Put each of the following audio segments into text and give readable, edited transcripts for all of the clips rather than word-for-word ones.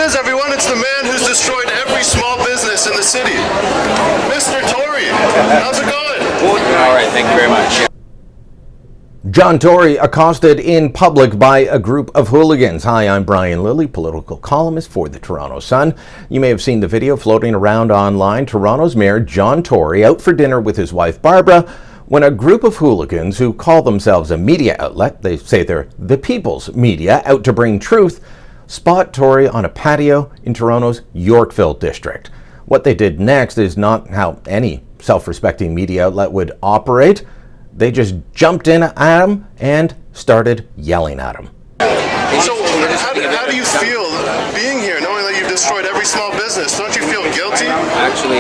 it is, everyone. It's the man who's destroyed every small business in the city. Mr. Tory, how's it going? All right, thank you very much. John Tory accosted in public by a group of hooligans. Hi, I'm Brian Lilley, political columnist for the Toronto Sun. You may have seen the video floating around online. Toronto's Mayor John Tory out for dinner with his wife Barbara when a group of hooligans who call themselves a media outlet, they say they're the people's media, out to bring truth, spot Tory on a patio in Toronto's Yorkville district. What they did next is not how any self-respecting media outlet would operate. They just jumped in at him and started yelling at him. So how do you feel being here, knowing that you've destroyed every small business? Don't you feel guilty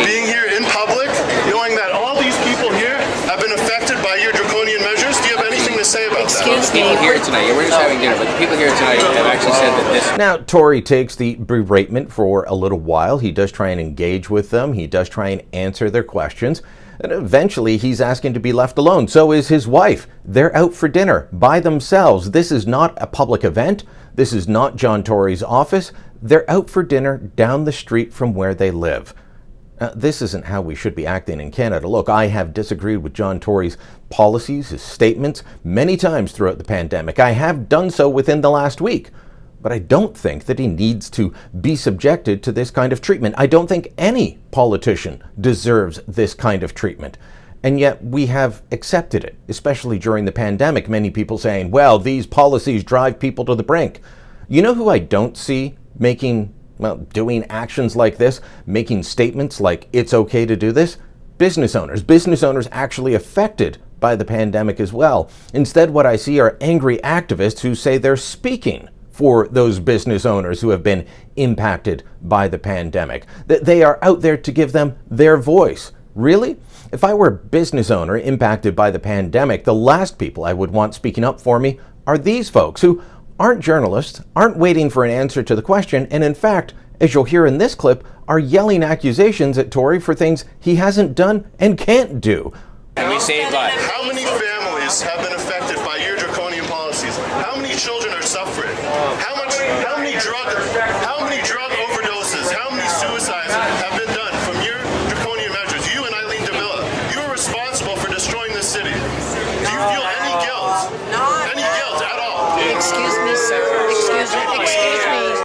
being here in public, knowing that all these people here have been affected by your draconian measures? Do you have anything to say about that? The people here tonight, we're just having dinner, but the people here tonight have actually said that this... Now, Tory takes the beratement for a little while. He does try and engage with them. He does try and answer their questions. And eventually, he's asking to be left alone. So is his wife. They're out for dinner by themselves. This is not a public event. This is not John Tory's office. They're out for dinner down the street from where they live. This isn't how we should be acting in Canada. Look, I have disagreed with John Tory's policies, his statements, many times throughout the pandemic. I have done so within the last week. But I don't think that he needs to be subjected to this kind of treatment. I don't think any politician deserves this kind of treatment. And yet we have accepted it, especially during the pandemic. Many people saying, well, these policies drive people to the brink. You know who I don't see doing actions like this, making statements like it's okay to do this? Business owners. Business owners actually affected by the pandemic as well. Instead, what I see are angry activists who say they're speaking for those business owners who have been impacted by the pandemic. That they are out there to give them their voice. Really? If I were a business owner impacted by the pandemic, the last people I would want speaking up for me are these folks who aren't journalists, aren't waiting for an answer to the question, and in fact, as you'll hear in this clip, are yelling accusations at Tory for things he hasn't done and can't do. And we saved lives. How many families have been affected by your draconian policies? How many children are suffering? How many drug overdoses? How many suicides have been done from your draconian measures? You and Eileen Davila, you are responsible for destroying this city. Do you feel any guilt? Any guilt at all? Excuse me, sir. Excuse me.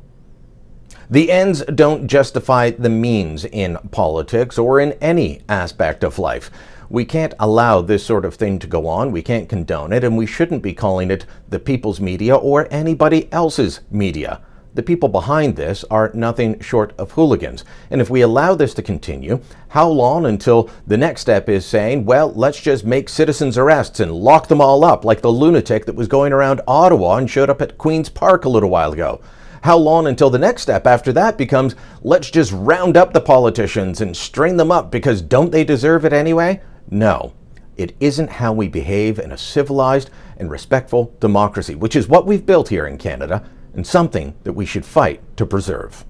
The ends don't justify the means in politics or in any aspect of life. We can't allow this sort of thing to go on. We can't condone it, and we shouldn't be calling it the people's media or anybody else's media. The people behind this are nothing short of hooligans. And if we allow this to continue, how long until the next step is saying, well, let's just make citizens' arrests and lock them all up like the lunatic that was going around Ottawa and showed up at Queen's Park a little while ago? How long until the next step after that becomes, let's just round up the politicians and string them up because don't they deserve it anyway? No, it isn't how we behave in a civilized and respectful democracy, which is what we've built here in Canada and something that we should fight to preserve.